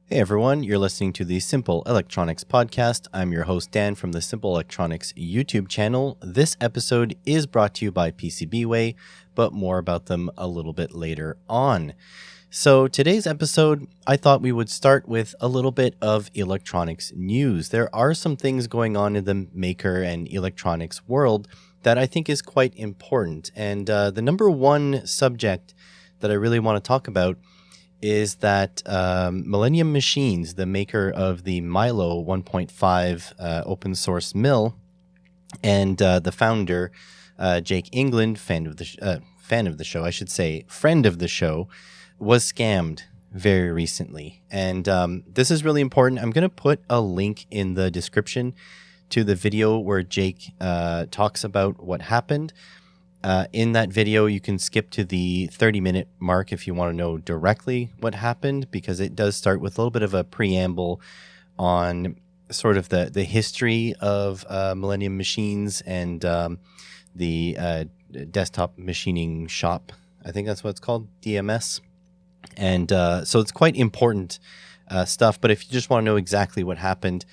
Hey everyone, you're listening to the Simple Electronics Podcast. I'm your host Dan from the Simple Electronics YouTube channel. This episode is brought to you by PCBWay, but more about them a little bit later on. So today's episode, I thought we would start with a little bit of electronics news. There are some things going on in the maker and electronics world that I think is quite important. And the number one subject that I really want to talk about is that Millennium Machines, the maker of the Milo 1.5 open source mill, and the founder, Jake England, friend of the show, was scammed very recently. And this is really important. I'm going to put a link in the description to the video where Jake talks about what happened. In that video, you can skip to the 30-minute mark if you want to know directly what happened, because it does start with a little bit of a preamble on sort of the history of Millennium Machines and the desktop machining shop. I think that's what it's called, DMS. And so it's quite important stuff. But if you just want to know exactly what happened,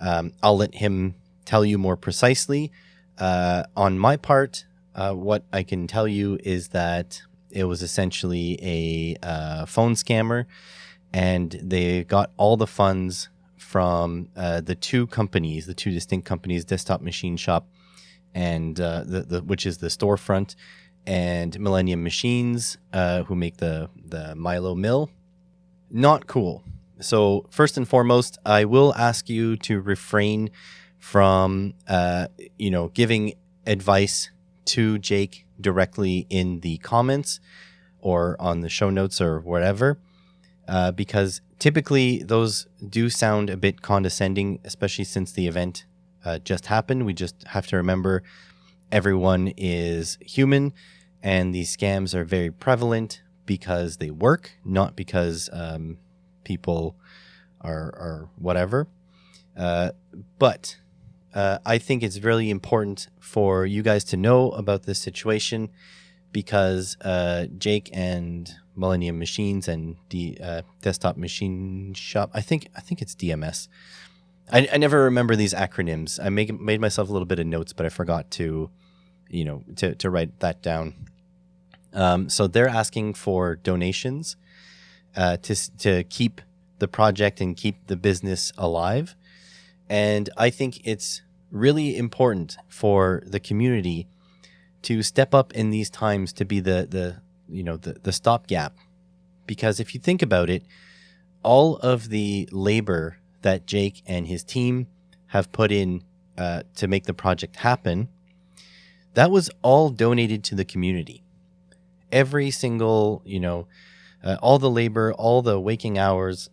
I'll let him tell you more precisely. On my part, what I can tell you is that it was essentially a phone scammer, and they got all the funds from the two distinct companies, Desktop Machine Shop and which is the storefront, and Millennium Machines, who make the Milo mill. Not cool. So first and foremost, I will ask you to refrain from giving advice to Jake directly in the comments or on the show notes or whatever, because typically those do sound a bit condescending, especially since the event just happened. We just have to remember everyone is human, and these scams are very prevalent because they work, not because people are whatever. But I think it's really important for you guys to know about this situation, because Jake and Millennium Machines and the Desktop Machine Shop, I think it's DMS. I never remember these acronyms. I made myself a little bit of notes, but I forgot to write that down. So they're asking for donations to keep the project and keep the business alive. And I think it's really important for the community to step up in these times to be the stopgap. Because if you think about it, all of the labor that Jake and his team have put in to make the project happen, that was all donated to the community. Every single, all the labor, all the waking hours,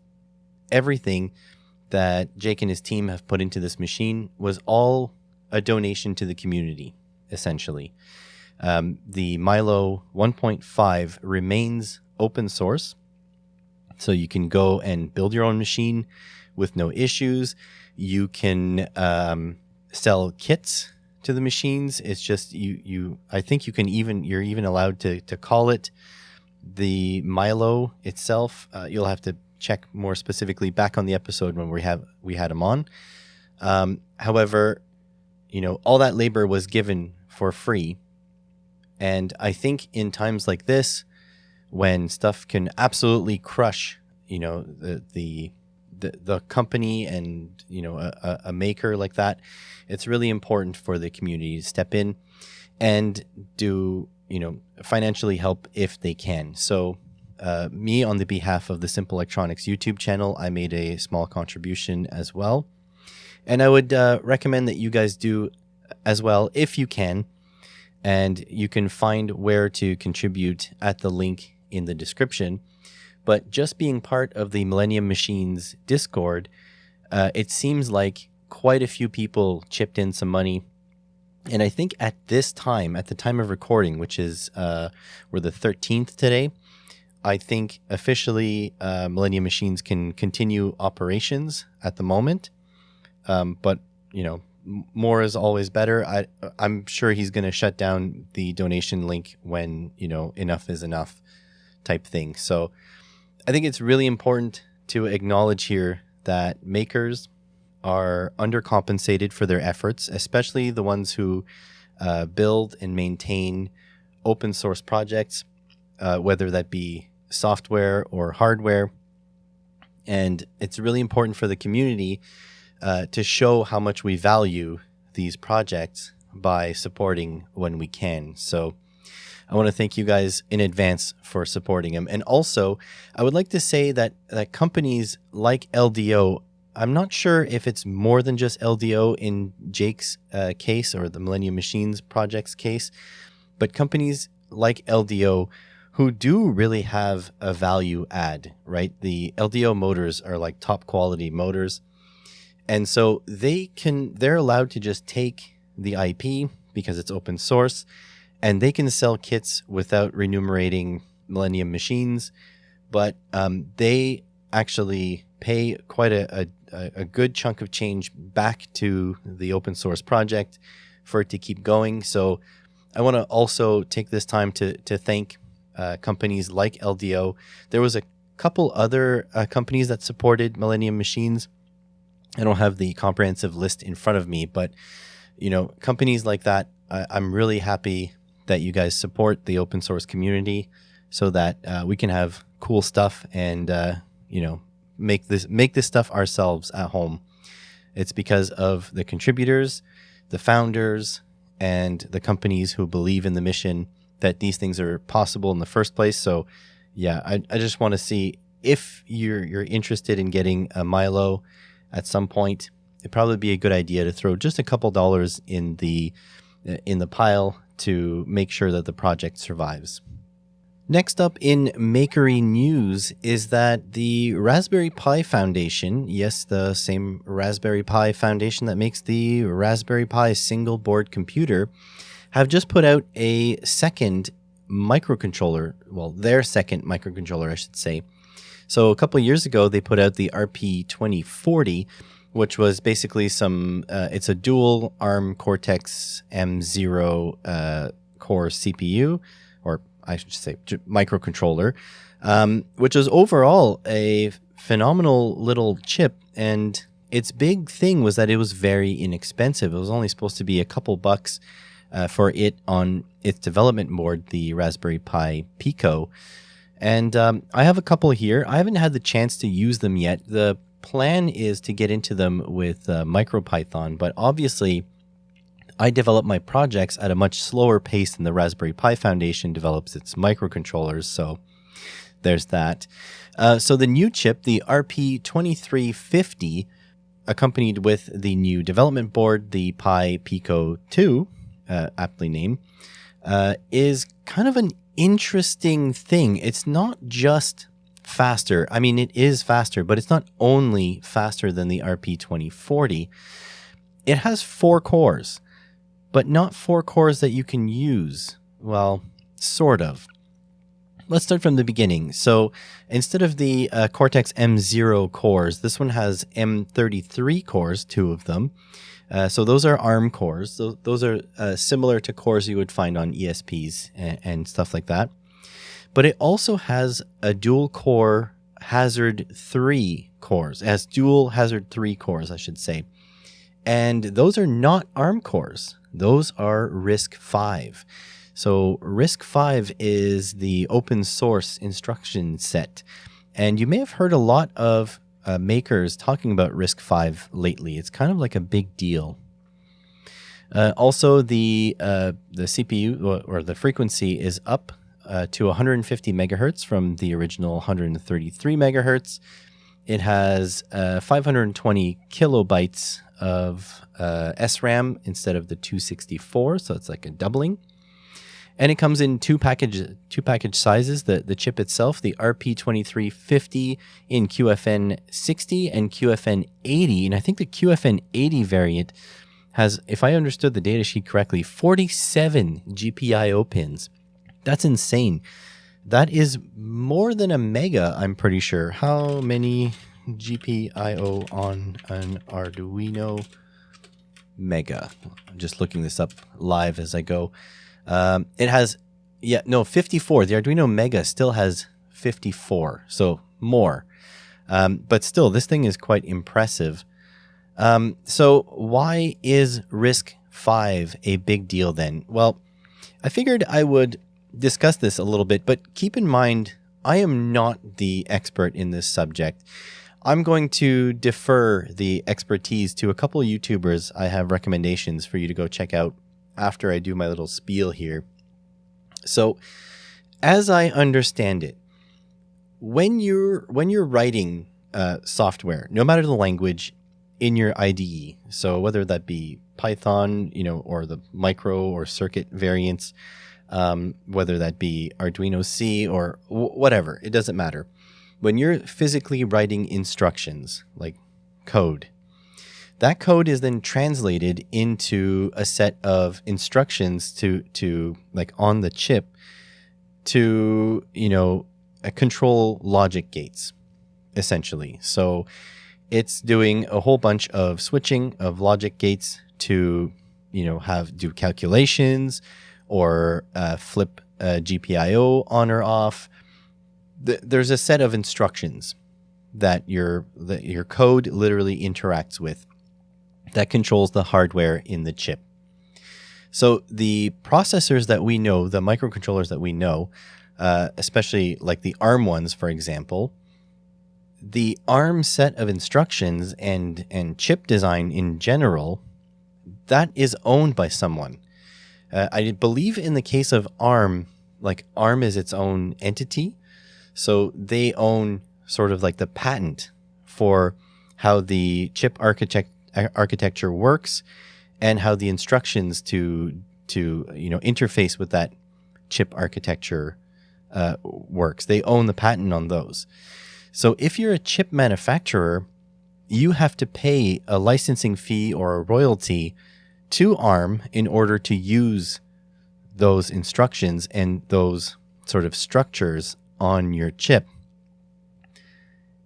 everything that Jake and his team have put into this machine was all a donation to the community, essentially. The Milo 1.5 remains open source, so you can go and build your own machine with no issues. You can sell kits to the machines. It's just I think you're even allowed to call it the Milo itself. You'll have to check more specifically back on the episode when we had him on. However, all that labor was given for free. And I think in times like this, when stuff can absolutely crush, the company and, a maker like that, it's really important for the community to step in and do, financially help if they can. So, me, on the behalf of the Simple Electronics YouTube channel, I made a small contribution as well. And I would recommend that you guys do as well if you can. And you can find where to contribute at the link in the description. But just being part of the Millennium Machines Discord, it seems like quite a few people chipped in some money. And I think at this time, at the time of recording, which is we're the 13th today, I think officially Millennium Machines can continue operations at the moment. But, more is always better. I'm sure he's going to shut down the donation link when, enough is enough type thing. So I think it's really important to acknowledge here that makers are undercompensated for their efforts, especially the ones who build and maintain open source projects, whether that be software or hardware. And it's really important for the community to show how much we value these projects by supporting when we can. So I want to thank you guys in advance for supporting them. And also, I would like to say that companies like LDO, I'm not sure if it's more than just LDO in Jake's case or the Millennium Machines project's case, but companies like LDO who do really have a value add, right? The LDO motors are like top quality motors. And so they're allowed to just take the IP because it's open source, and they can sell kits without remunerating Millennium Machines, but they actually pay quite a good chunk of change back to the open source project for it to keep going. So I want to also take this time to thank companies like LDO. There was a couple other companies that supported Millennium Machines. I don't have the comprehensive list in front of me, but companies like that, I'm really happy that you guys support the open source community so that we can have cool stuff and make this stuff ourselves at home. It's because of the contributors, the founders, and the companies who believe in the mission that these things are possible in the first place. So yeah, I just want to see if you're interested in getting a Milo at some point. It'd probably be a good idea to throw just a couple dollars in the pile to make sure that the project survives. Next up in Makery news is that the Raspberry Pi Foundation, yes, the same Raspberry Pi Foundation that makes the Raspberry Pi single board computer, have just put out a second microcontroller, well, their second microcontroller, I should say. So a couple of years ago, they put out the RP2040, which was basically it's a dual ARM Cortex M0 core CPU, or I should say microcontroller, which was overall a phenomenal little chip. And its big thing was that it was very inexpensive. It was only supposed to be a couple bucks for it on its development board, the Raspberry Pi Pico. And I have a couple here. I haven't had the chance to use them yet. The plan is to get into them with MicroPython, but obviously I develop my projects at a much slower pace than the Raspberry Pi Foundation develops its microcontrollers, so there's that. So the new chip, the RP2350, accompanied with the new development board, the Pi Pico 2, aptly named, is kind of an interesting thing. It's not just faster. I mean, it is faster, but it's not only faster than the RP2040. It has 4 cores, but not 4 cores that you can use. Well, sort of. Let's start from the beginning. So instead of the Cortex M0 cores, this one has M33 cores, 2 of them. So those are ARM cores. Those are similar to cores you would find on ESPs and stuff like that. But it also has a dual core Hazard 3 cores. It has dual Hazard 3 cores, I should say. And those are not ARM cores. Those are RISC-V. So RISC-V is the open source instruction set. And you may have heard a lot of makers talking about RISC-V lately. It's kind of like a big deal. Also, the CPU or the frequency is up to 150 megahertz from the original 133 megahertz. It has 520 kilobytes of SRAM instead of the 264, so it's like a doubling. And it comes in two package sizes. The chip itself, the RP2350 in QFN 60 and QFN 80. And I think the QFN 80 variant has, if I understood the datasheet correctly, 47 GPIO pins. That's insane. That is more than a mega, I'm pretty sure. How many GPIO on an Arduino Mega? I'm just looking this up live as I go. It has, 54. The Arduino Mega still has 54, so more. But still, this thing is quite impressive. So why is RISC-V a big deal then? Well, I figured I would discuss this a little bit, but keep in mind, I am not the expert in this subject. I'm going to defer the expertise to a couple of YouTubers. I have recommendations for you to go check out after I do my little spiel here. So, as I understand it, when you're writing software, no matter the language in your IDE, so whether that be Python, or the micro or circuit variants, whether that be Arduino C or whatever, it doesn't matter. When you're physically writing instructions, like code, that code is then translated into a set of instructions to like on the chip to, control logic gates, essentially. So it's doing a whole bunch of switching of logic gates to, do calculations or flip GPIO on or off. There's a set of instructions that your code literally interacts with that controls the hardware in the chip. So the processors that we know, the microcontrollers that we know, especially like the ARM ones, for example, the ARM set of instructions and chip design in general, that is owned by someone. I believe in the case of ARM, like ARM is its own entity. So they own sort of like the patent for how the chip architecture works and how the instructions to interface with that chip architecture works. They own the patent on those. So if you're a chip manufacturer, you have to pay a licensing fee or a royalty to ARM in order to use those instructions and those sort of structures on your chip.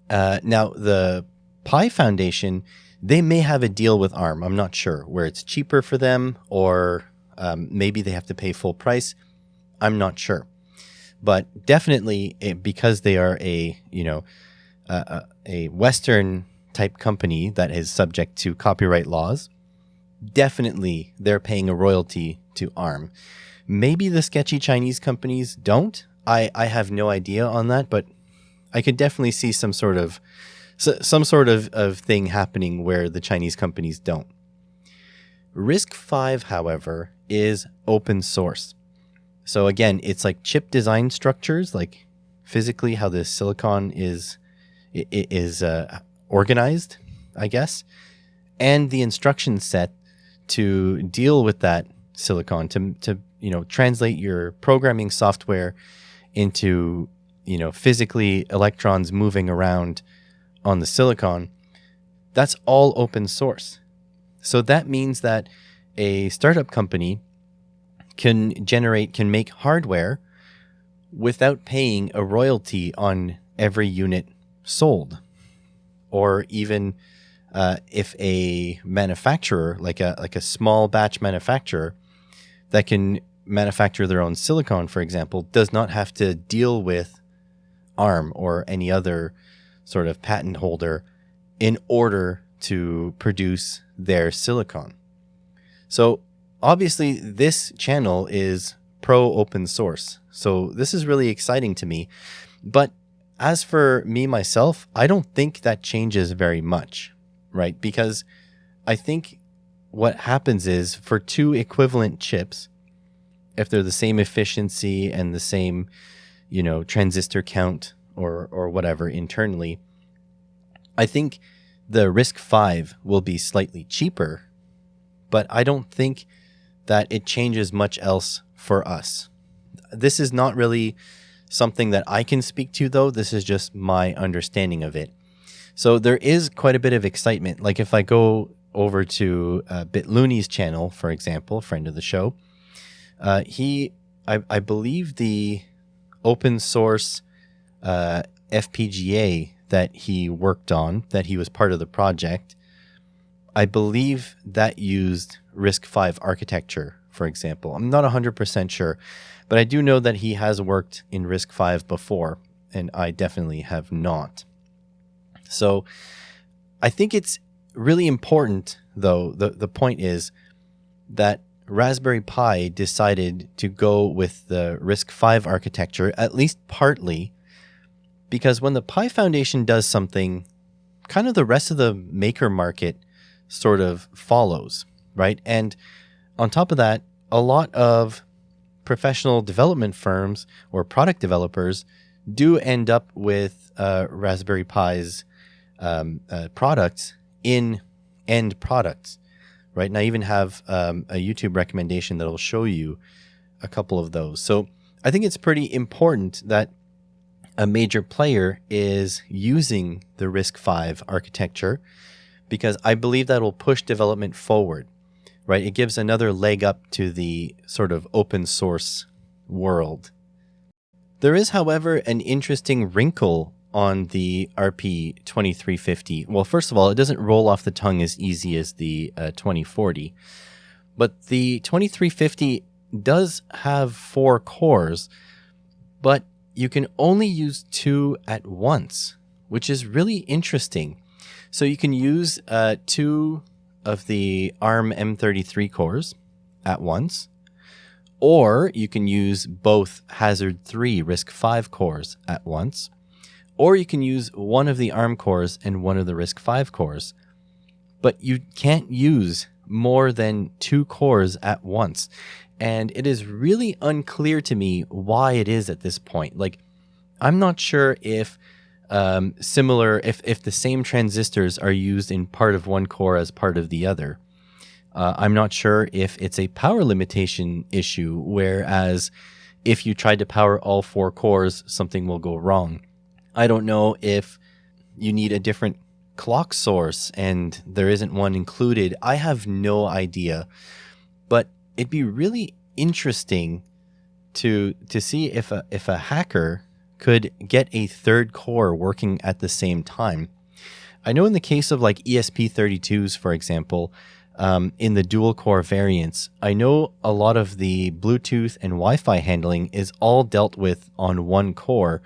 Now, the Pi Foundation, they may have a deal with ARM. I'm not sure, where it's cheaper for them, or maybe they have to pay full price. I'm not sure. But definitely, because they are a Western type company that is subject to copyright laws, definitely they're paying a royalty to ARM. Maybe the sketchy Chinese companies don't. I have no idea on that, but I could definitely see some sort of thing happening where the Chinese companies don't. RISC-V, however, is open source. So again, it's like chip design structures, like physically how the silicon is organized, I guess, and the instruction set to deal with that silicon to translate your programming software into physically electrons moving around on the silicon. That's all open source. So that means that a startup company can make hardware without paying a royalty on every unit sold. Or even if a manufacturer, like a small batch manufacturer that can manufacture their own silicon, for example, does not have to deal with ARM or any other sort of patent holder in order to produce their silicon. So obviously this channel is pro open source. So this is really exciting to me. But as for me, myself, I don't think that changes very much, right? Because I think what happens is for two equivalent chips, if they're the same efficiency and the same, transistor count or whatever internally, I think the RISC-V will be slightly cheaper, but I don't think that it changes much else for us. This is not really something that I can speak to, though. This is just my understanding of it. So there is quite a bit of excitement. Like if I go over to BitLooney's channel, for example, friend of the show, I believe the open source FPGA that he worked on, that he was part of the project, I believe that used RISC-V architecture, for example. I'm not 100% sure, but I do know that he has worked in RISC-V before, and I definitely have not. So I think it's really important, though, the point is that Raspberry Pi decided to go with the RISC-V architecture, at least partly, because when the Pi Foundation does something, kind of the rest of the maker market sort of follows, right? And on top of that, a lot of professional development firms or product developers do end up with Raspberry Pi's products in end products, right? And I even have a YouTube recommendation that will show you a couple of those. So I think it's pretty important that a major player is using the RISC-V architecture, because I believe that will push development forward, right? It gives another leg up to the sort of open source world. There is, however, an interesting wrinkle on the RP2350. Well, first of all, it doesn't roll off the tongue as easy as the 2040, but the 2350 does have 4 cores, but you can only use 2 at once, which is really interesting. So you can use 2 of the ARM M33 cores at once, or you can use both Hazard 3 RISC-V cores at once, or you can use one of the ARM cores and one of the RISC-V cores. But you can't use more than 2 cores at once. And it is really unclear to me why it is at this point. Like, I'm not sure if if the same transistors are used in part of one core as part of the other. I'm not sure if it's a power limitation issue, whereas if you tried to power all 4 cores, something will go wrong. I don't know if you need a different clock source and there isn't one included. I have no idea, but it'd be really interesting to see if a hacker could get a 3rd core working at the same time. I know in the case of like ESP32s, for example, in the dual core variants, I know a lot of the Bluetooth and Wi-Fi handling is all dealt with on one core,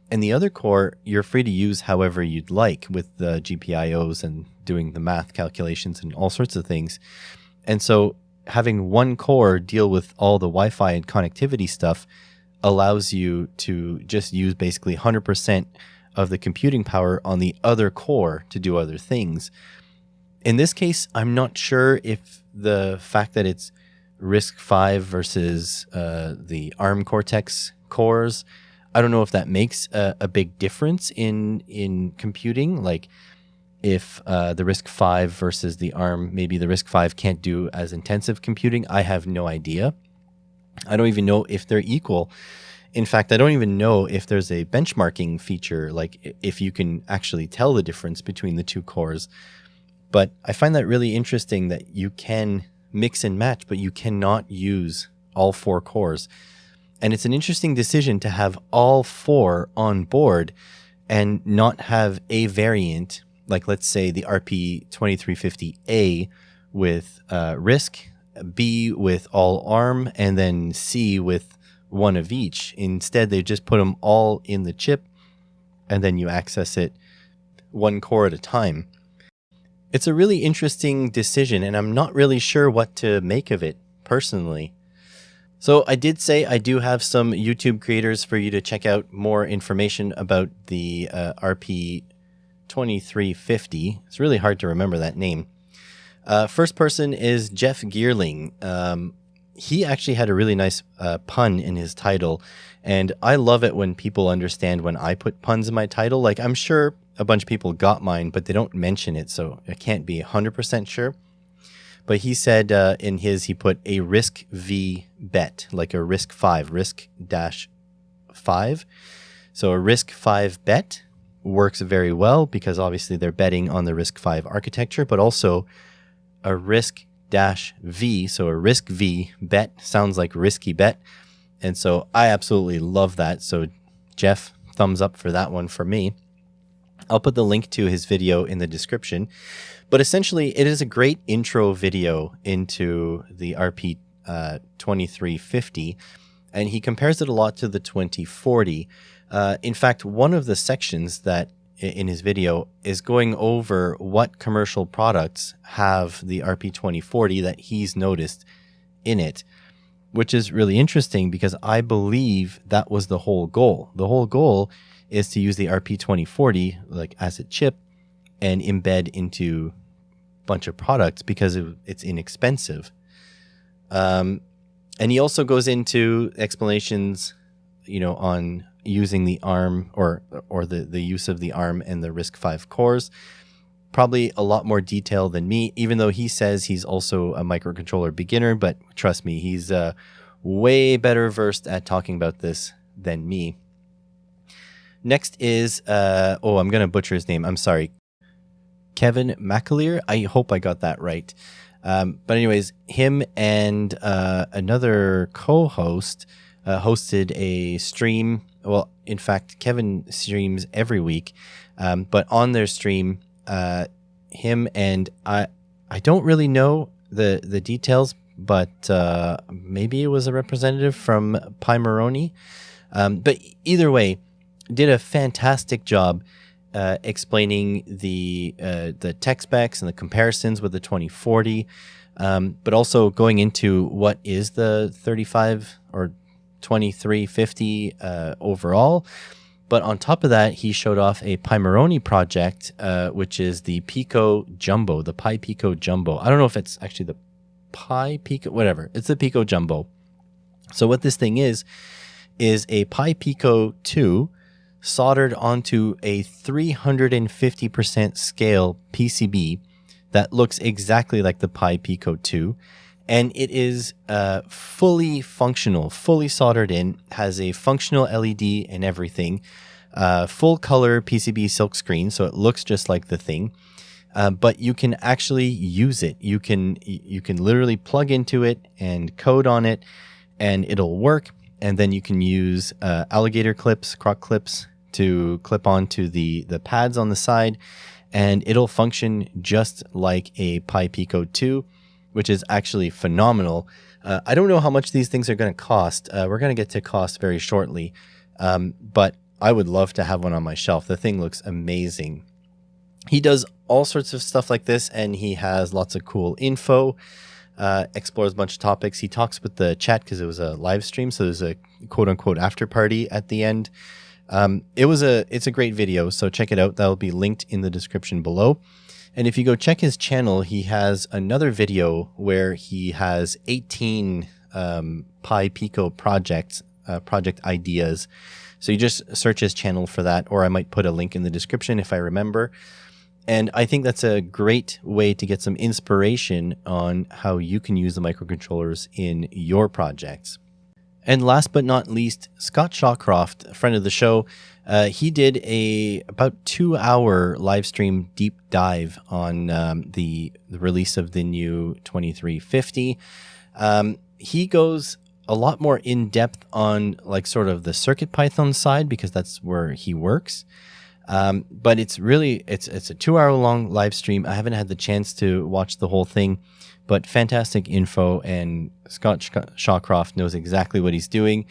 and the other core you're free to use however you'd like with the GPIOs and doing the math calculations and all sorts of things. And so having one core deal with all the Wi-Fi and connectivity stuff allows you to just use basically 100% of the computing power on the other core to do other things. In this case, I'm not sure if the fact that it's RISC-V versus the ARM Cortex cores, I don't know if that makes a big difference in computing. Like if the RISC-V versus the ARM, maybe the RISC-V can't do as intensive computing. I have no idea. I don't even know if they're equal. In fact, I don't even know if there's a benchmarking feature, like if you can actually tell the difference between the 2 cores. But I find that really interesting that you can mix and match, but you cannot use all 4 cores. And it's an interesting decision to have all 4 on board and not have a variant, like let's say the RP2350A with RISC, B with all ARM, and then C with one of each. Instead, they just put them all in the chip, and then you access it 1 core at a time. It's a really interesting decision, and I'm not really sure what to make of it personally. So I did say I do have some YouTube creators for you to check out more information about the RP2350. It's really hard to remember that name. First person is Jeff Geerling. He actually had a really nice pun in his title, and I love it when people understand when I put puns in my title. Like, I'm sure a bunch of people got mine, but they don't mention it, so I can't be 100% sure. But he said in his, he put a RISC-V bet, like a RISC-V, RISC-5. So a RISC-V bet works very well because obviously they're betting on the RISC-V architecture, but also a RISC-V, so a RISC-V bet sounds like risky bet. And so I absolutely love that. So Jeff, thumbs up for that one for me. I'll put the link to his video in the description. But essentially, it is a great intro video into the RP2350, and he compares it a lot to the 2040. In fact, one of the sections that in his video is going over what commercial products have the RP2040 that he's noticed in it, which is really interesting because I believe that was the whole goal. The whole goal is to use the RP2040 like as a chip and embed into a bunch of products because it's inexpensive. And he also goes into explanations, on using the ARM or the use of the ARM and the RISC-V cores. Probably a lot more detail than me, even though he says he's also a microcontroller beginner, but trust me, he's way better versed at talking about this than me. Next is, I'm going to butcher his name. I'm sorry. Kevin McAleer. I hope I got that right. But anyways, him and another co-host hosted a stream. Well, in fact, Kevin streams every week. But on their stream, him and I don't really know the details, but maybe it was a representative from Pi Moroni. But either way, did a fantastic job explaining the tech specs and the comparisons with the 2040, but also going into what is the 35 or 2350 overall. But on top of that, he showed off a Pi Moroni project, which is the Pico Jumbo, the Pi Pico Jumbo. I don't know if it's actually the Pi Pico, whatever. It's the Pico Jumbo. So what this thing is a Pi Pico 2 soldered onto a 350% scale PCB that looks exactly like the Pi Pico 2. And it is fully functional, fully soldered in, has a functional LED and everything, full color PCB silkscreen, so it looks just like the thing. But you can actually use it. You can literally plug into it and code on it, and it'll work. And then you can use alligator clips, croc clips to clip onto the pads on the side, and it'll function just like a Pi Pico 2, which is actually phenomenal. I don't know how much these things are going to cost. We're going to get to cost very shortly, but I would love to have one on my shelf. The thing looks amazing. He does all sorts of stuff like this, and he has lots of cool info, explores a bunch of topics. He talks with the chat because it was a live stream, so there's a quote-unquote after party at the end. It's a great video, so check it out. That'll be linked in the description below. And if you go check his channel, he has another video where he has 18 Pi Pico project ideas. So you just search his channel for that, or I might put a link in the description if I remember. And I think that's a great way to get some inspiration on how you can use the microcontrollers in your projects. And last but not least, Scott Shawcroft, a friend of the show, he did a about 2-hour live stream deep dive on the release of the new 2350. He goes a lot more in depth on like sort of the CircuitPython side because that's where he works. But it's a 2-hour long live stream. I haven't had the chance to watch the whole thing, but fantastic info, and Scott Shawcroft knows exactly what he's doing,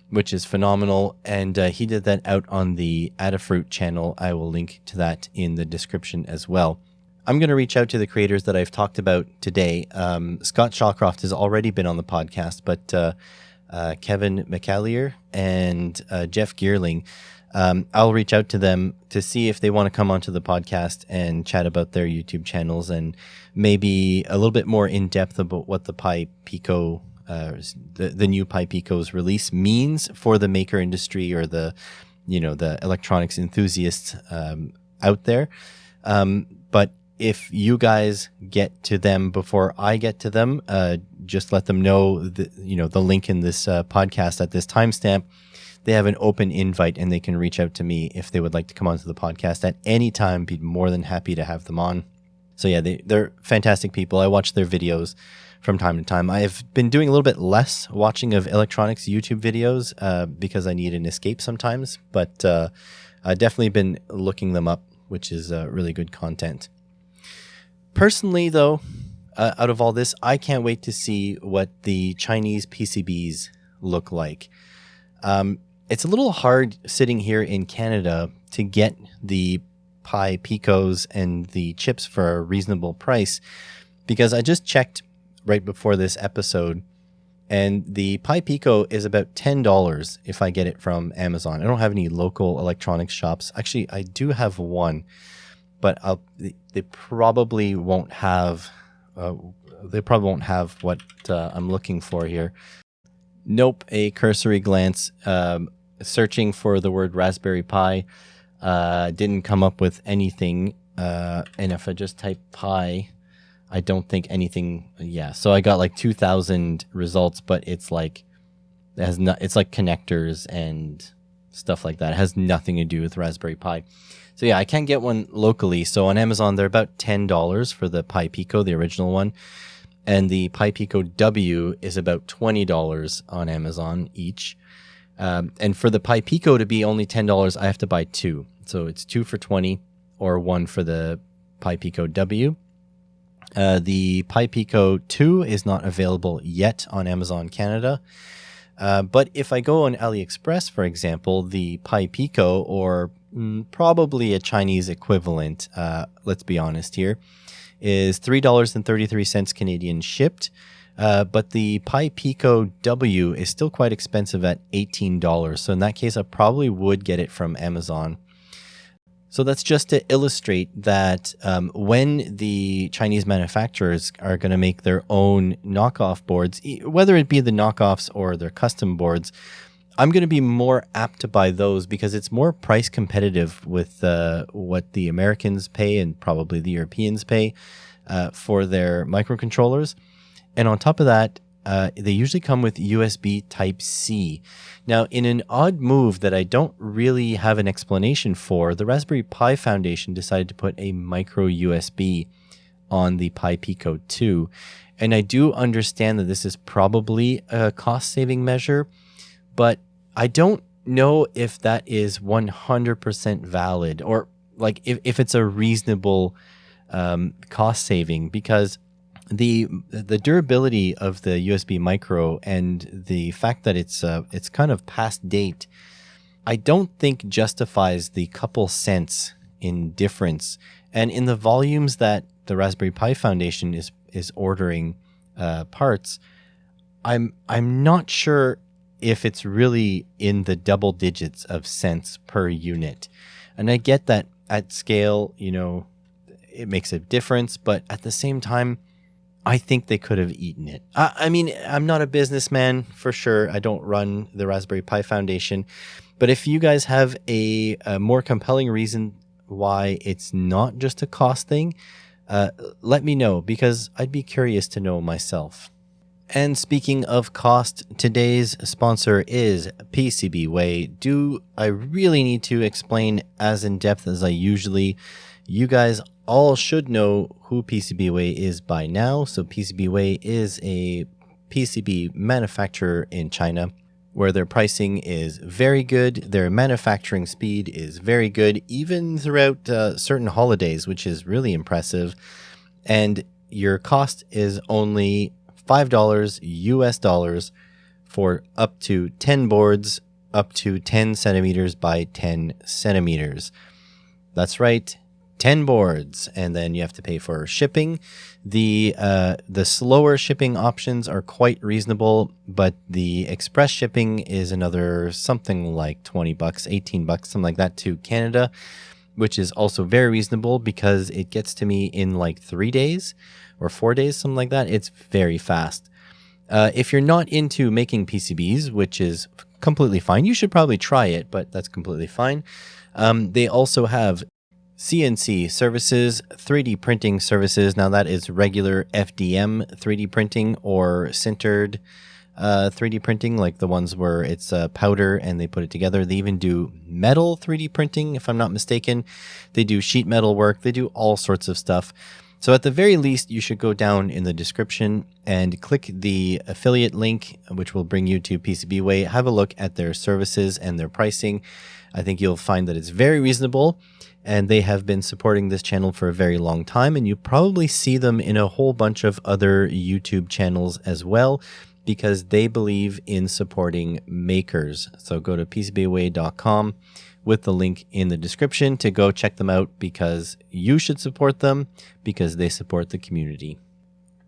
which is phenomenal. And he did that out on the Adafruit channel. I will link to that in the description as well. I'm going to reach out to the creators that I've talked about today. Scott Shawcroft has already been on the podcast, but Kevin McAleer and Jeff Geerling, I'll reach out to them to see if they want to come onto the podcast and chat about their YouTube channels and maybe a little bit more in depth about what the Pi Pico, the new Pi Pico's release means for the maker industry or the electronics enthusiasts out there. But if you guys get to them before I get to them, just let them know the link in this podcast at this timestamp. They have an open invite and they can reach out to me if they would like to come onto the podcast at any time. Be more than happy to have them on. So yeah, they're fantastic people. I watch their videos from time to time. I've been doing a little bit less watching of electronics YouTube videos because I need an escape sometimes, but I've definitely been looking them up, which is really good content. Personally, though, out of all this, I can't wait to see what the Chinese PCBs look like. It's a little hard sitting here in Canada to get the Pi Picos and the chips for a reasonable price, because I just checked right before this episode, and the Pi Pico is about $10 if I get it from Amazon. I don't have any local electronics shops. Actually, I do have one, but they probably won't have what I'm looking for here. Nope, a cursory glance, searching for the word Raspberry Pi, didn't come up with anything. And if I just type Pi, I don't think anything. Yeah, so I got like 2,000 results, but it's like it's like connectors and stuff like that. It has nothing to do with Raspberry Pi. So yeah, I can't get one locally. So on Amazon, they're about $10 for the Pi Pico, the original one. And the Pi Pico W is about $20 on Amazon each. And for the Pi Pico to be only $10, I have to buy two. So it's 2 for $20 or 1 for the Pi Pico W. The Pi Pico 2 is not available yet on Amazon Canada. But if I go on AliExpress, for example, the Pi Pico, or probably a Chinese equivalent, let's be honest here, is $3.33 Canadian shipped. But the Pi Pico W is still quite expensive at $18. So in that case, I probably would get it from Amazon. So that's just to illustrate that when the Chinese manufacturers are going to make their own knockoff boards, whether it be the knockoffs or their custom boards, I'm going to be more apt to buy those because it's more price competitive with what the Americans pay and probably the Europeans pay for their microcontrollers. And on top of that, they usually come with USB Type-C. Now, in an odd move that I don't really have an explanation for, the Raspberry Pi Foundation decided to put a micro USB on the Pi Pico 2. And I do understand that this is probably a cost-saving measure, but I don't know if that is 100% valid, or like if it's a reasonable cost saving, because the durability of the USB micro and the fact that it's kind of past date, I don't think justifies the couple cents in difference. And in the volumes that the Raspberry Pi Foundation is ordering parts, I'm not sure if it's really in the double digits of cents per unit. And I get that at scale, it makes a difference, but at the same time, I think they could have eaten it. I mean, I'm not a businessman for sure. I don't run the Raspberry Pi Foundation. But if you guys have a more compelling reason why it's not just a cost thing, let me know, because I'd be curious to know myself. And speaking of cost, today's sponsor is PCBWay. Do I really need to explain as in depth as I usually? You guys all should know who PCBWay is by now. So PCBWay is a PCB manufacturer in China where their pricing is very good. Their manufacturing speed is very good, even throughout certain holidays, which is really impressive. And your cost is only $5 US for up to 10 boards, up to 10 centimeters by 10 centimeters. That's right, 10 boards, and then you have to pay for shipping. The slower shipping options are quite reasonable, but the express shipping is another something like $20, $18, something like that to Canada, which is also very reasonable because it gets to me in like 3 days or 4 days, something like that. It's very fast. If you're not into making PCBs, which is completely fine, you should probably try it, but that's completely fine. They also have CNC services, 3D printing services. Now that is regular FDM 3D printing or sintered 3D printing, like the ones where it's powder and they put it together. They even do metal 3D printing, if I'm not mistaken. They do sheet metal work. They do all sorts of stuff. So at the very least, you should go down in the description and click the affiliate link, which will bring you to PCBWay. Have a look at their services and their pricing. I think you'll find that it's very reasonable, and they have been supporting this channel for a very long time, and you probably see them in a whole bunch of other YouTube channels as well, because they believe in supporting makers. So go to PCBWay.com with the link in the description to go check them out, because you should support them because they support the community.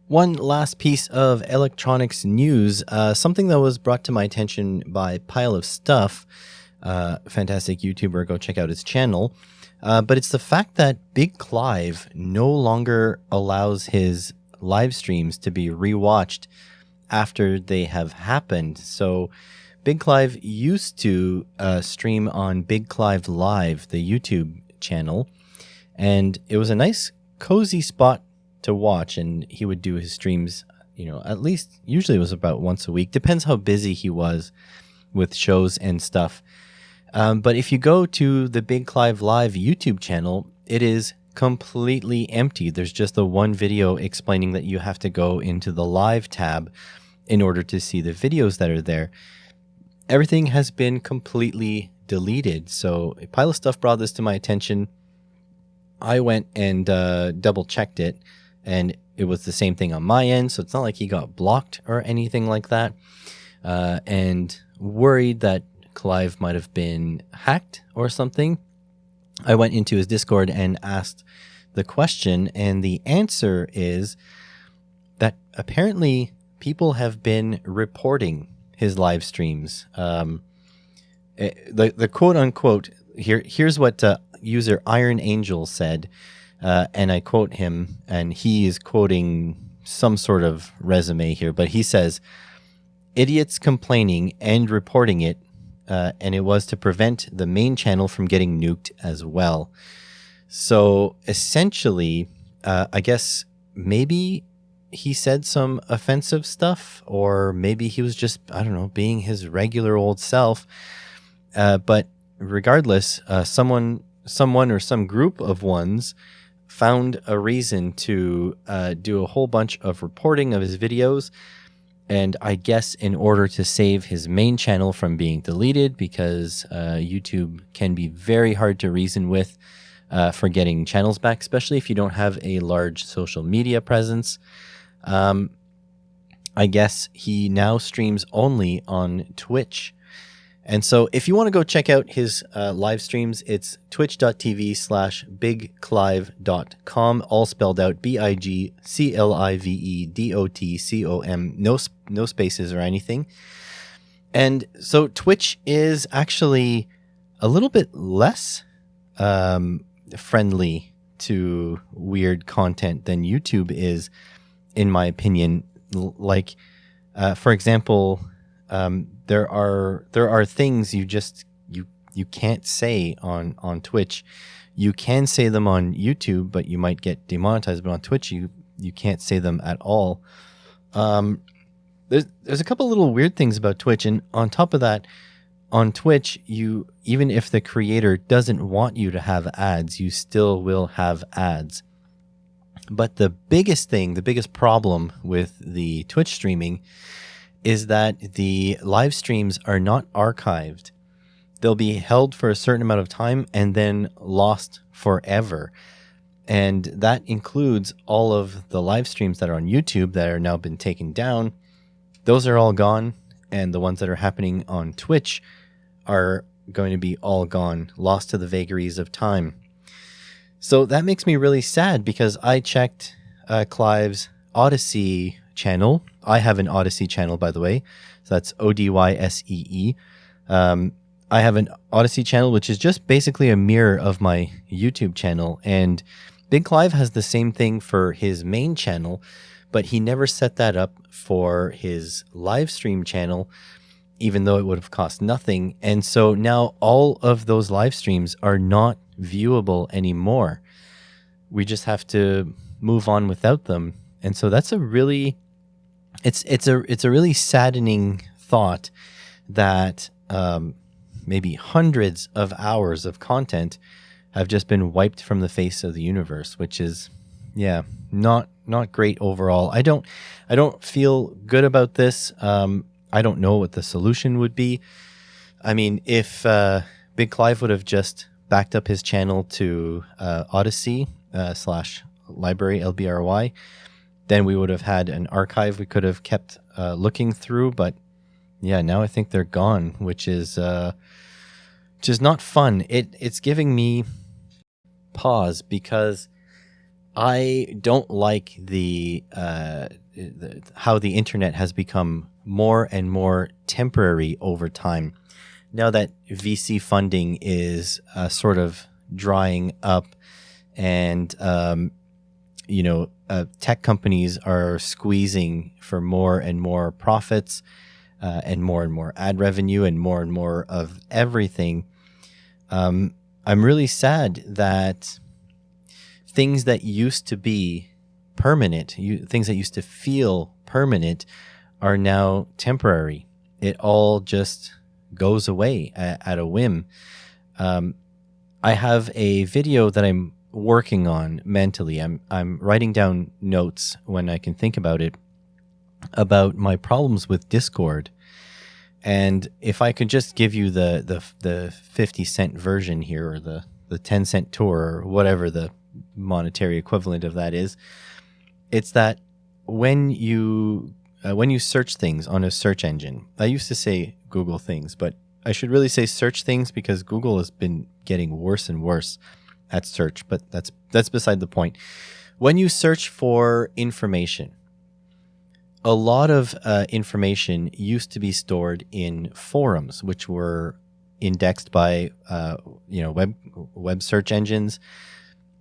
One last piece of electronics news, something that was brought to my attention by Pile of Stuff, fantastic YouTuber, go check out his channel. But it's the fact that Big Clive no longer allows his live streams to be rewatched after they have happened. So Big Clive used to stream on Big Clive Live, the YouTube channel, and it was a nice cozy spot to watch, and he would do his streams, at least usually it was about once a week, depends how busy he was with shows and stuff. But if you go to the Big Clive Live YouTube channel, it is completely empty. There's just the one video explaining that you have to go into the live tab in order to see the videos that are there. Everything has been completely deleted. So a Pile of Stuff brought this to my attention. I went and double checked it, and it was the same thing on my end. So it's not like he got blocked or anything like that. And worried that Clive might have been hacked or something, I went into his Discord and asked the question, and the answer is that apparently people have been reporting his live streams. The quote unquote, here's what user Iron Angel said, and I quote him, and he is quoting some sort of resume here, but he says, "Idiots complaining and reporting it, and it was to prevent the main channel from getting nuked as well." So essentially, I guess maybe he said some offensive stuff, or maybe he was just, I don't know, being his regular old self. But regardless, someone or some group of ones found a reason to do a whole bunch of reporting of his videos. And I guess in order to save his main channel from being deleted, because YouTube can be very hard to reason with for getting channels back, especially if you don't have a large social media presence. I guess he now streams only on Twitch. And so if you want to go check out his live streams, it's twitch.tv/bigclive.com, all spelled out BIGCLIVEDOTCOM, no spaces or anything. And so Twitch is actually a little bit less friendly to weird content than YouTube is, in my opinion. Like, for example, there are things you can't say on Twitch. You can say them on YouTube, but you might get demonetized. But on Twitch, you can't say them at all. There's a couple little weird things about Twitch, and on top of that, on Twitch, even if the creator doesn't want you to have ads, you still will have ads. But the biggest problem with the Twitch streaming is that the live streams are not archived. They'll be held for a certain amount of time and then lost forever. And that includes all of the live streams that are on YouTube that are now been taken down. Those are all gone. And the ones that are happening on Twitch are going to be all gone, lost to the vagaries of time. So that makes me really sad, because I checked Clive's Odyssey channel. I have an Odyssey channel, by the way. So that's ODYSEE. I have an Odyssey channel, which is just basically a mirror of my YouTube channel. And Big Clive has the same thing for his main channel, but he never set that up for his live stream channel, even though it would have cost nothing. And so now all of those live streams are not viewable anymore. We just have to move on without them. And so that's a really, it's a really saddening thought that maybe hundreds of hours of content have just been wiped from the face of the universe, which is, not great overall. I don't feel good about this. I don't know what the solution would be. I mean, if Big Clive would have just backed up his channel to Odyssey /library LBRY, then we would have had an archive we could have kept looking through. But yeah, now I think they're gone, which is which is not fun. It's giving me pause because I don't like how the internet has become more and more temporary over time. Now that VC funding is sort of drying up, and tech companies are squeezing for more and more profits, and more ad revenue, and more of everything. I'm really sad that things that used to be permanent, things that used to feel permanent, are now temporary. It all just goes away at a whim. I have a video that I'm working on mentally. I'm writing down notes when I can think about it, about my problems with Discord. And if I could just give you the 50-cent version here, or the 10-cent tour, or whatever the monetary equivalent of that is, it's that when you search things on a search engine, I used to say Google things, but I should really say search things, because Google has been getting worse and worse at search, but that's beside the point. When you search for information, a lot of information used to be stored in forums, which were indexed by web search engines,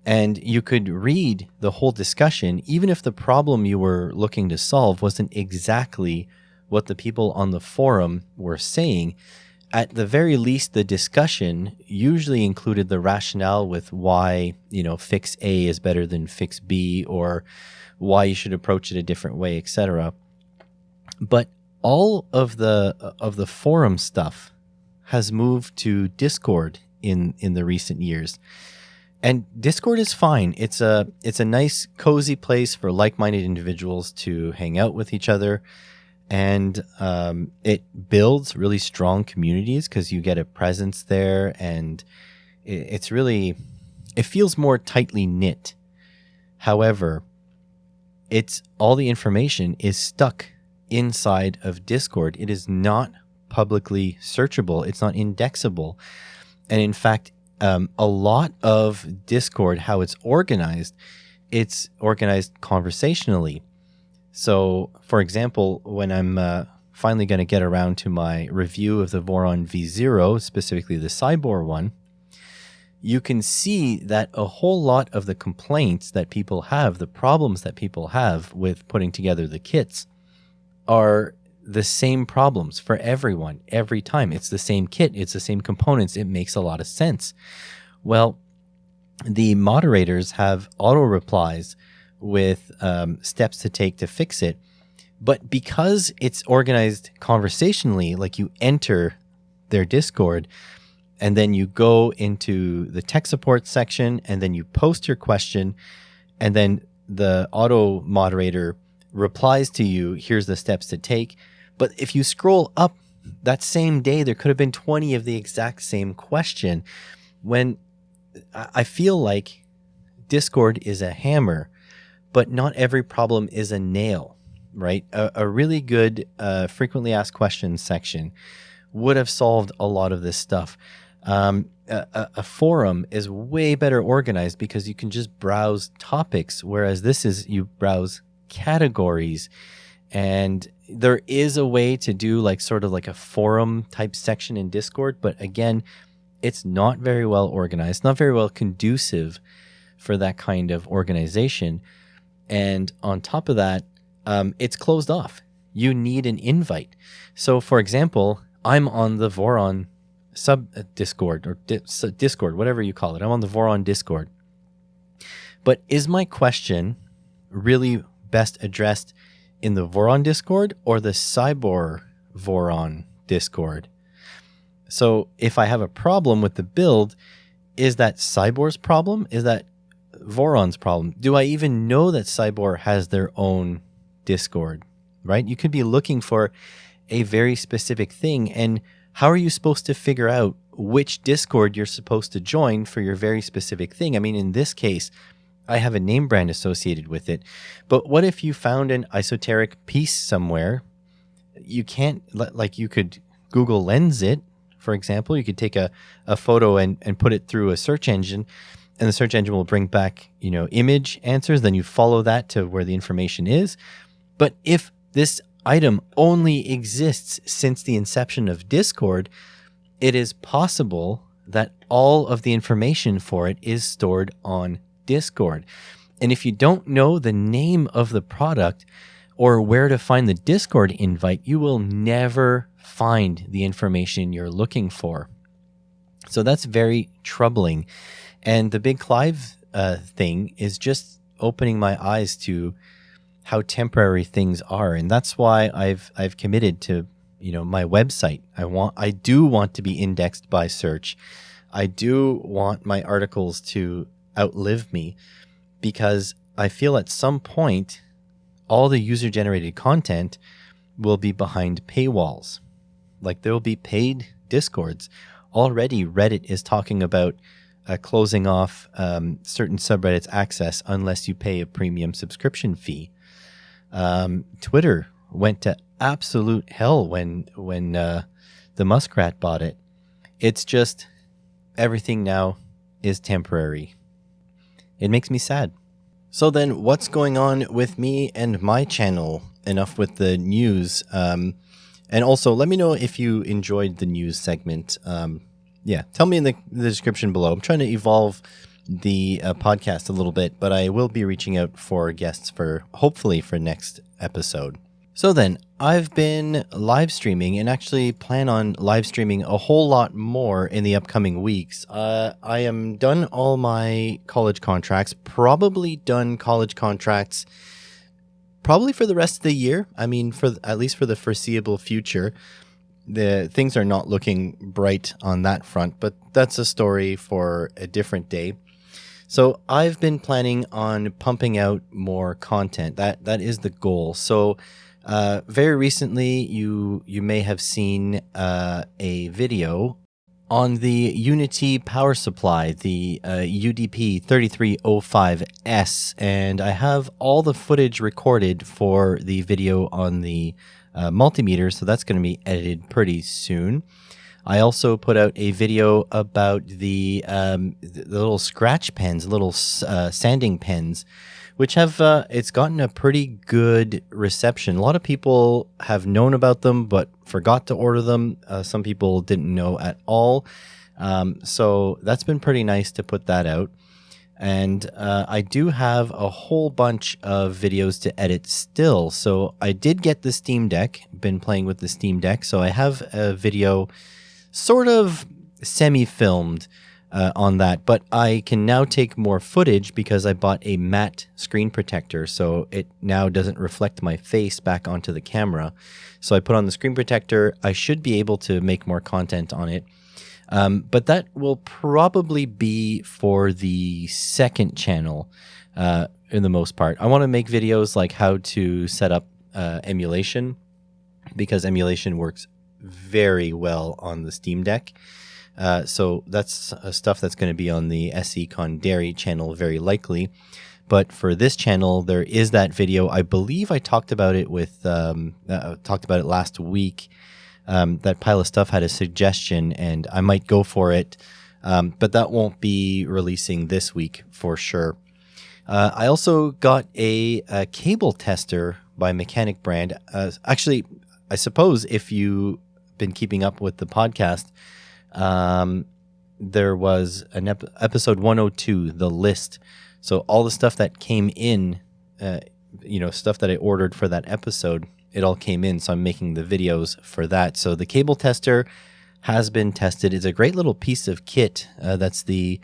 and you could read the whole discussion, even if the problem you were looking to solve wasn't exactly what the people on the forum were saying. At the very least, the discussion usually included the rationale with why, fix A is better than fix B, or why you should approach it a different way, etc. But all of the forum stuff has moved to Discord in the recent years. And Discord is fine. It's a nice, cozy place for like-minded individuals to hang out with each other. And it builds really strong communities because you get a presence there, and it feels more tightly knit. However, all the information is stuck inside of Discord. It is not publicly searchable. It's not indexable. And in fact, a lot of Discord, how it's organized conversationally. So, for example, when I'm finally going to get around to my review of the Voron V0, specifically the Cybor one, you can see that a whole lot of the complaints that people have, the problems that people have with putting together the kits, are the same problems for everyone, every time. It's the same kit, it's the same components, it makes a lot of sense. Well, the moderators have auto replies with steps to take to fix it. But because it's organized conversationally, like you enter their Discord and then you go into the tech support section and then you post your question, and then the auto moderator replies to you, here's the steps to take. But if you scroll up that same day, there could have been 20 of the exact same question. When I feel like Discord is a hammer, but not every problem is a nail, right? A really good frequently asked questions section would have solved a lot of this stuff. A forum is way better organized because you can just browse topics, whereas this is you browse categories. And there is a way to do sort of like a forum type section in Discord, but again, it's not very well organized, not very well conducive for that kind of organization. And on top of that, it's closed off. You need an invite. So, for example, I'm on the Voron sub Discord, or Discord, whatever you call it. I'm on the Voron Discord. But is my question really best addressed in the Voron Discord or the Cybor Voron Discord? So if I have a problem with the build, is that Cybor's problem? Is that Voron's problem? Do I even know that Cybor has their own Discord, right? You could be looking for a very specific thing, and how are you supposed to figure out which Discord you're supposed to join for your very specific thing? I mean, in this case, I have a name brand associated with it, but what if you found an esoteric piece somewhere? You can't, you could Google Lens it, for example. You could take a photo and put it through a search engine, and the search engine will bring back, image answers. Then you follow that to where the information is. But if this item only exists since the inception of Discord, it is possible that all of the information for it is stored on Discord. And if you don't know the name of the product or where to find the Discord invite, you will never find the information you're looking for. So that's very troubling. And the Big Clive thing is just opening my eyes to how temporary things are. And that's why I've committed to my website. I do want to be indexed by search. I do want my articles to outlive me, because I feel at some point all the user-generated content will be behind paywalls. Like, there will be paid Discords. Already Reddit is talking about closing off certain subreddits access unless you pay a premium subscription fee. Twitter went to absolute hell when the Muskrat bought it. It's just everything now is temporary. It makes me sad. So then, what's going on with me and my channel? Enough with the news. And also, let me know if you enjoyed the news segment. Tell me in the description below. I'm trying to evolve the podcast a little bit, but I will be reaching out for guests hopefully for next episode. So then, I've been live streaming and actually plan on live streaming a whole lot more in the upcoming weeks. I am done all my college contracts, probably done college contracts probably for the rest of the year. I mean, at least for the foreseeable future. The things are not looking bright on that front, but that's a story for a different day. So I've been planning on pumping out more content. That is the goal. So very recently, you may have seen a video on the Unity power supply, the UDP 3305S, and I have all the footage recorded for the video on the multimeter, so that's going to be edited pretty soon. I also put out a video about the little scratch pens, little sanding pens, which have it's gotten a pretty good reception. A lot of people have known about them but forgot to order them. Some people didn't know at all. So that's been pretty nice to put that out. And I do have a whole bunch of videos to edit still. So I did get the Steam Deck, been playing with the Steam Deck. So I have a video sort of semi-filmed on that, but I can now take more footage because I bought a matte screen protector, so it now doesn't reflect my face back onto the camera. So I put on the screen protector. I should be able to make more content on it, but that will probably be for the second channel in the most part. I want to make videos like how to set up emulation, because emulation works very well on the Steam Deck. So that's stuff that's going to be on the SE Condary channel very likely. But for this channel, there is that video. I believe I talked about it last week. That Pile of Stuff had a suggestion, and I might go for it. But that won't be releasing this week for sure. I also got a cable tester by Mechanic Brand. Actually, I suppose if you've been keeping up with the podcast, there was an episode 102, the list. So all the stuff that came in, stuff that I ordered for that episode, it all came in. So I'm making the videos for that. So the cable tester has been tested. It's a great little piece of kit. That's the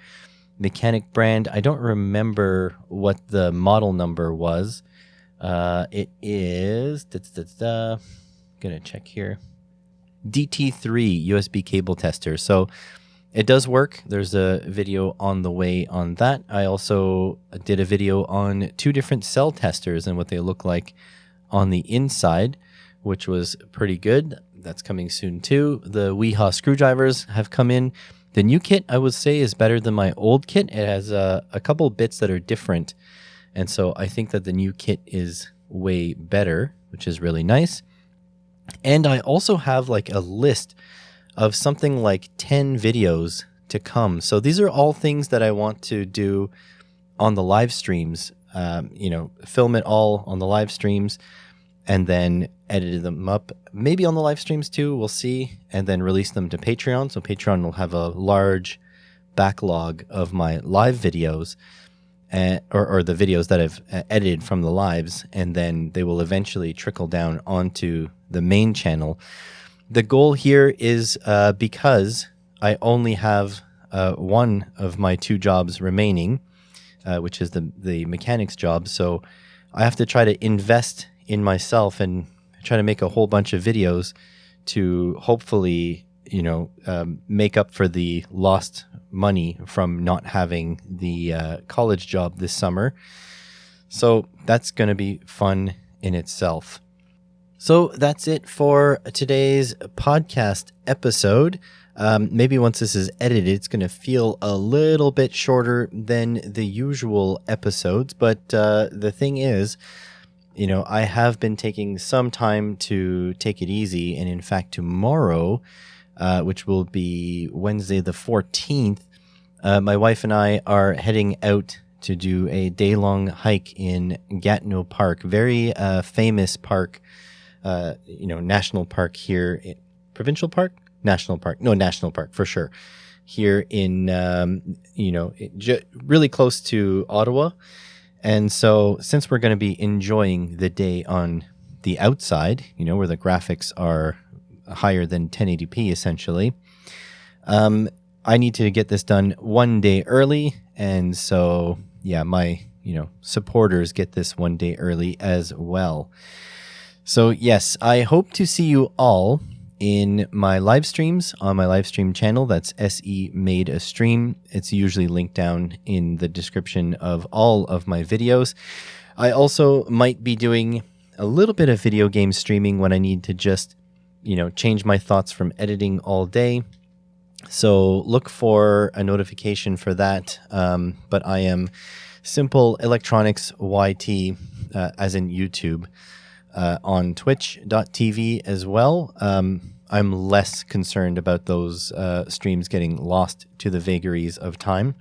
Mechanic Brand. I don't remember what the model number was. It is, gonna check here. DT3 USB cable tester. So it does work. There's a video on the way on that. I also did a video on 2 different cell testers and what they look like on the inside, which was pretty good. That's coming soon too. The Weehaw screwdrivers have come in. The new kit, I would say, is better than my old kit. It has a couple bits that are different. And so I think that the new kit is way better, which is really nice. And I also have like a list of something like 10 videos to come. So these are all things that I want to do on the live streams, film it all on the live streams and then edit them up, maybe on the live streams too, we'll see, and then release them to Patreon. So Patreon will have a large backlog of my live videos, or the videos that I've edited from the lives, and then they will eventually trickle down onto the main channel. The goal here is because I only have one of my 2 jobs remaining, which is the mechanics job. So I have to try to invest in myself and try to make a whole bunch of videos to hopefully, make up for the lost money from not having the college job this summer. So that's going to be fun in itself. So that's it for today's podcast episode. Maybe once this is edited, it's going to feel a little bit shorter than the usual episodes. But the thing is, I have been taking some time to take it easy. And in fact, tomorrow, which will be Wednesday the 14th, my wife and I are heading out to do a day-long hike in Gatineau Park, very famous park, national park here. Provincial park? National park. No, national park for sure. Here in, really close to Ottawa. And so since we're going to be enjoying the day on the outside, where the graphics are higher than 1080p essentially, I need to get this done one day early. And so, my, supporters get this one day early as well. So yes, I hope to see you all in my live streams on my live stream channel. That's SE Made a Stream. It's usually linked down in the description of all of my videos. I also might be doing a little bit of video game streaming when I need to just, change my thoughts from editing all day. So look for a notification for that. But I am Simple Electronics YT, as in YouTube. On twitch.tv as well. I'm less concerned about those streams getting lost to the vagaries of time.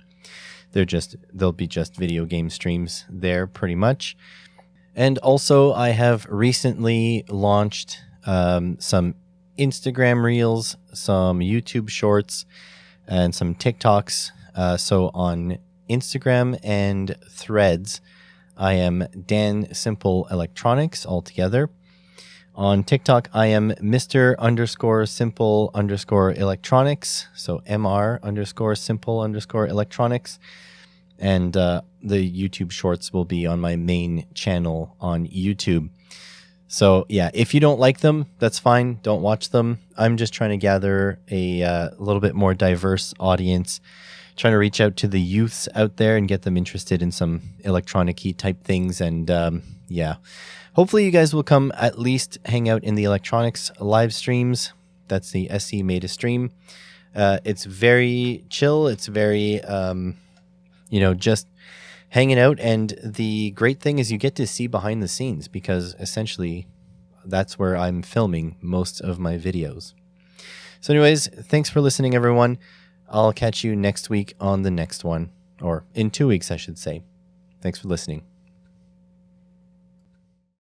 They'll be just video game streams there pretty much. And also I have recently launched some Instagram Reels, some YouTube Shorts, and some TikToks. So on Instagram and Threads, I am Dan Simple Electronics altogether. On TikTok, I am Mr_Simple_Electronics. So MR_Simple_Electronics. And the YouTube Shorts will be on my main channel on YouTube. So if you don't like them, that's fine. Don't watch them. I'm just trying to gather a little bit more diverse audience, trying to reach out to the youths out there and get them interested in some electronic-y type things. And hopefully you guys will come at least hang out in the electronics live streams. That's the SE Made a Stream. It's very chill. It's very, just hanging out. And the great thing is you get to see behind the scenes, because essentially that's where I'm filming most of my videos. So anyways, thanks for listening, everyone. I'll catch you next week on the next one, or in 2 weeks, I should say. Thanks for listening.